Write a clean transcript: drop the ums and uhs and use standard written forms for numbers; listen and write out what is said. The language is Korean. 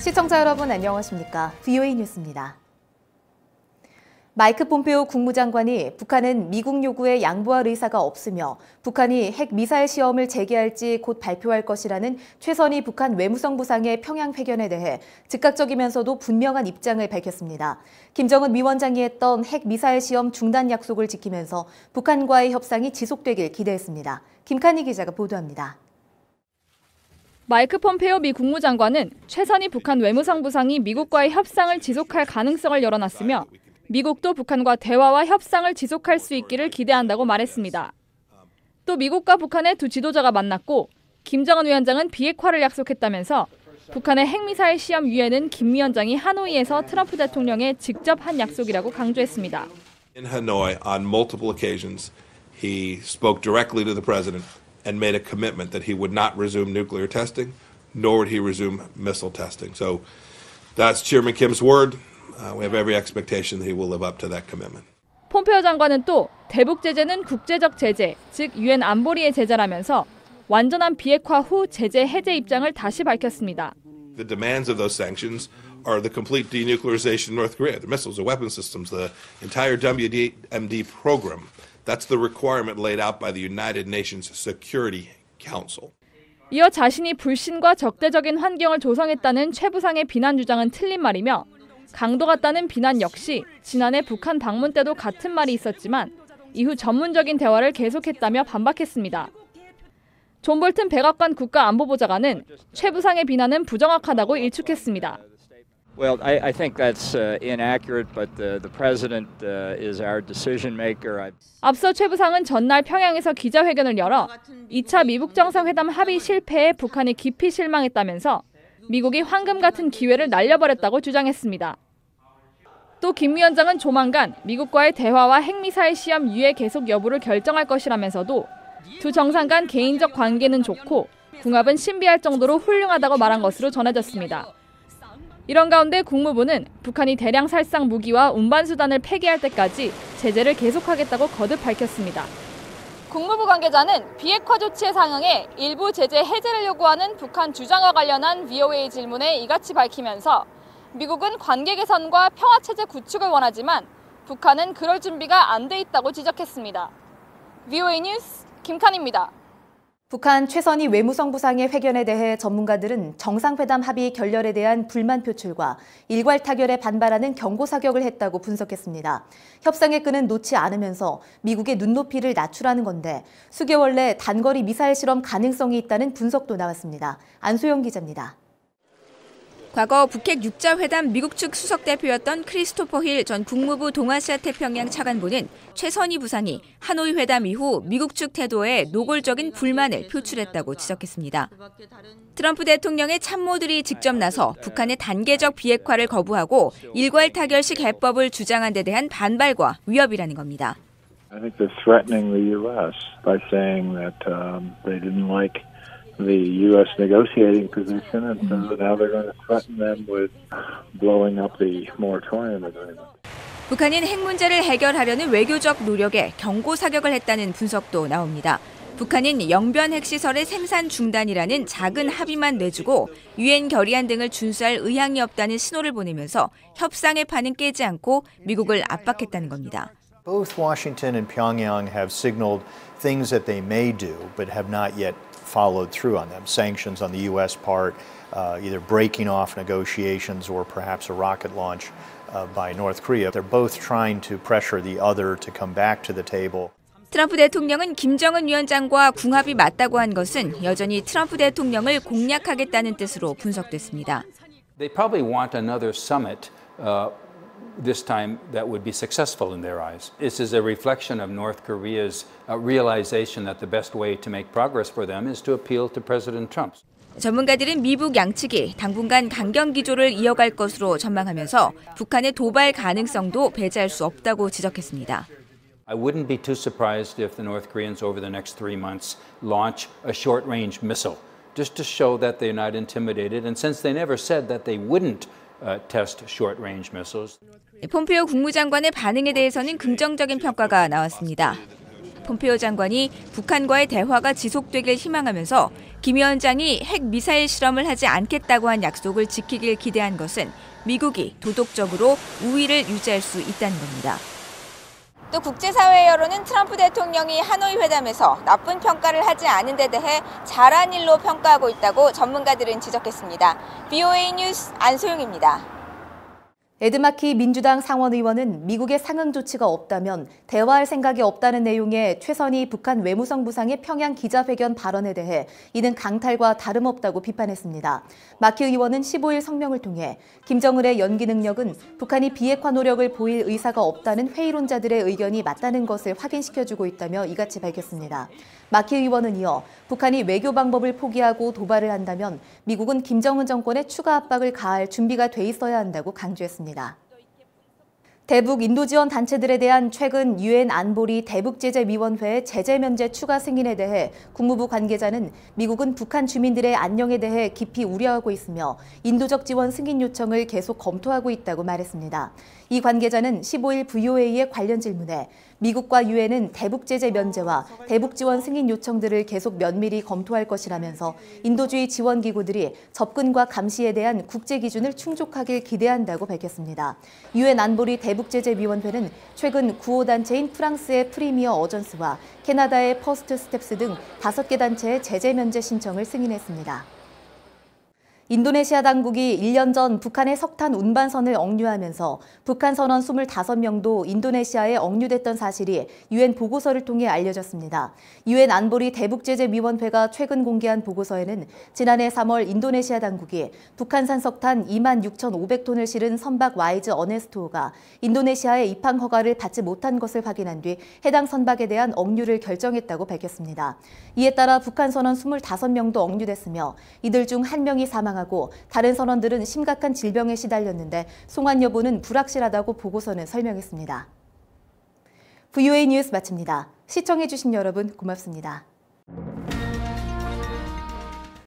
시청자 여러분 안녕하십니까? VOA 뉴스입니다. 마이크 폼페오 국무장관이 북한은 미국 요구에 양보할 의사가 없으며 북한이 핵 미사일 시험을 재개할지 곧 발표할 것이라는 최선희 북한 외무성부상의 평양 회견에 대해 즉각적이면서도 분명한 입장을 밝혔습니다. 김정은 위원장이 했던 핵 미사일 시험 중단 약속을 지키면서 북한과의 협상이 지속되길 기대했습니다. 김칸희 기자가 보도합니다. 마이크 폼페오 미 국무장관은 최선희 북한 외무성부상이 미국과의 협상을 지속할 가능성을 열어놨으며 미국도 북한과 대화와 협상을 지속할 수 있기를 기대한다고 말했습니다. 또 미국과 북한의 두 지도자가 만났고 김정은 위원장은 비핵화를 약속했다면서 북한의 핵미사일 시험 유예는 김 위원장이 하노이에서 트럼프 대통령에 직접 한 약속이라고 강조했습니다. In Hanoi, on multiple occasions, he spoke directly to the president and made a commitment that he would not resume nuclear testing, nor would he resume missile testing. So that's Chairman Kim's word. We have every expectation that he will live up to that commitment. 폼페오 장관은 또 대북 제재는 국제적 제재, 즉 유엔 안보리의 제재라면서 완전한 비핵화 후 제재 해제 입장을 다시 밝혔습니다. The demands of those sanctions are the complete denuclearization of North Korea, the missiles, the weapon systems, the entire WMD program. That's the requirement laid out by the United Nations Security Council. 이어 자신이 불신과 적대적인 환경을 조성했다는 최 부상의 비난 주장은 틀린 말이며 강도 같다는 비난 역시 지난해 북한 방문 때도 같은 말이 있었지만 이후 전문적인 대화를 계속했다며 반박했습니다. 존 볼튼 백악관 국가안보보좌관은 최 부상의 비난은 부정확하다고 일축했습니다. Well, I think that's inaccurate, but the president is our decision maker. 앞서 최 부상은 전날 평양에서 기자회견을 열어 2차 미북 정상회담 합의 실패에 북한이 깊이 실망했다면서 미국이 황금 같은 기회를 날려버렸다고 주장했습니다. 또 김 위원장은 조만간 미국과의 대화와 핵미사일 시험 유예 계속 여부를 결정할 것이라면서도 두 정상 간 개인적 관계는 좋고 궁합은 신비할 정도로 훌륭하다고 말한 것으로 전해졌습니다. 이런 가운데 국무부는 북한이 대량 살상 무기와 운반수단을 폐기할 때까지 제재를 계속하겠다고 거듭 밝혔습니다. 국무부 관계자는 비핵화 조치에 상응해 일부 제재 해제를 요구하는 북한 주장과 관련한 VOA 질문에 이같이 밝히면서 미국은 관계 개선과 평화체제 구축을 원하지만 북한은 그럴 준비가 안 돼 있다고 지적했습니다. VOA 뉴스 김칸희입니다. 북한 최선희 외무성부상의 회견에 대해 전문가들은 정상회담 합의 결렬에 대한 불만 표출과 일괄 타결에 반발하는 경고 사격을 했다고 분석했습니다. 협상의 끈은 놓지 않으면서 미국의 눈높이를 낮추라는 건데 수개월 내 단거리 미사일 실험 가능성이 있다는 분석도 나왔습니다. 안소영 기자입니다. 과거 북핵 6자 회담 미국 측 수석대표였던 크리스토퍼 힐 전 국무부 동아시아 태평양 차관보는 최선희 부상이 하노이 회담 이후 미국 측 태도에 노골적인 불만을 표출했다고 지적했습니다. 트럼프 대통령의 참모들이 직접 나서 북한의 단계적 비핵화를 거부하고 일괄 타결식 해법을 주장한 데 대한 반발과 위협이라는 겁니다. I think they're threatening the U.S. by saying that they didn't like the U.S. negotiating position, and so now they're going to threaten them with blowing up the moratorium agreement. 북한은 핵 문제를 해결하려는 외교적 노력에 경고 사격을 했다는 분석도 나옵니다. 북한은 영변 핵시설의 생산 중단이라는 작은 합의만 내주고 유엔 결의안 등을 준수할 의향이 없다는 신호를 보내면서 협상의 판은 깨지 않고 미국을 압박했다는 겁니다. Both Washington and Pyongyang have signaled things that they may do, but have not yet followed through on them. Sanctions on the U.S. part, either breaking off negotiations or perhaps a rocket launch by North Korea. They're both trying to pressure the other to come back to the table. 트럼프 대통령은 김정은 위원장과 궁합이 맞다고 한 것은 여전히 트럼프 대통령을 공략하겠다는 뜻으로 분석됐습니다. They probably want another summit. This time that would be successful in their eyes. This is a reflection of North Korea's realization that the best way to make progress for them is to appeal to President Trump. 전문가들은 미북 양측이 당분간 강경 기조를 이어갈 것으로 전망하면서 북한의 도발 가능성도 배제할 수 없다고 지적했습니다. I wouldn't be too surprised if the North Koreans over the next 3 months launch a short-range missile, just to show that they're not intimidated. And since they never said that they wouldn't test short-range missiles. 폼페오 국무장관의 반응에 대해서는 긍정적인 평가가 나왔습니다. 폼페이오 장관이 북한과의 대화가 지속되길 희망하면서 김 위원장이 핵 미사일 실험을 하지 않겠다고 한 약속을 지키길 기대한 것은 미국이 도덕적으로 우위를 유지할 수 있다는 겁니다. 또 국제사회 여론은 트럼프 대통령이 하노이 회담에서 나쁜 평가를 하지 않은 데 대해 잘한 일로 평가하고 있다고 전문가들은 지적했습니다. BOA 뉴스 안소영입니다. 에드마키 민주당 상원의원은 미국의 상응 조치가 없다면 대화할 생각이 없다는 내용의 최선희 북한 외무성 부상의 평양 기자회견 발언에 대해 이는 강탈과 다름없다고 비판했습니다. 마키 의원은 15일 성명을 통해 김정은의 연기 능력은 북한이 비핵화 노력을 보일 의사가 없다는 회의론자들의 의견이 맞다는 것을 확인시켜주고 있다며 이같이 밝혔습니다. 마키 의원은 이어 북한이 외교 방법을 포기하고 도발을 한다면 미국은 김정은 정권에 추가 압박을 가할 준비가 돼 있어야 한다고 강조했습니다. 대북 인도 지원 단체들에 대한 최근 유엔 안보리 대북제재위원회의 제재 면제 추가 승인에 대해 국무부 관계자는 미국은 북한 주민들의 안녕에 대해 깊이 우려하고 있으며 인도적 지원 승인 요청을 계속 검토하고 있다고 말했습니다. 이 관계자는 15일 VOA의 관련 질문에 미국과 유엔은 대북제재 면제와 대북지원 승인 요청들을 계속 면밀히 검토할 것이라면서 인도주의 지원기구들이 접근과 감시에 대한 국제 기준을 충족하길 기대한다고 밝혔습니다. 유엔 안보리 대북제재위원회는 최근 구호 단체인 프랑스의 프리미어 어전스와 캐나다의 퍼스트 스텝스 등 5개 단체의 제재 면제 신청을 승인했습니다. 인도네시아 당국이 1년 전 북한의 석탄 운반선을 억류하면서 북한 선원 25명도 인도네시아에 억류됐던 사실이 유엔 보고서를 통해 알려졌습니다. 유엔 안보리 대북제재위원회가 최근 공개한 보고서에는 지난해 3월 인도네시아 당국이 북한산 석탄 26,500톤을 실은 선박 와이즈 어네스토가 인도네시아의 입항 허가를 받지 못한 것을 확인한 뒤 해당 선박에 대한 억류를 결정했다고 밝혔습니다. 이에 따라 북한 선원 25명도 억류됐으며 이들 중 1명이 사망하고 다른 선원들은 심각한 질병에 시달렸는데 송환 여부는 불확실하다고 보고서는 설명했습니다. VOA 뉴스 마칩니다. 시청해주신 여러분 고맙습니다.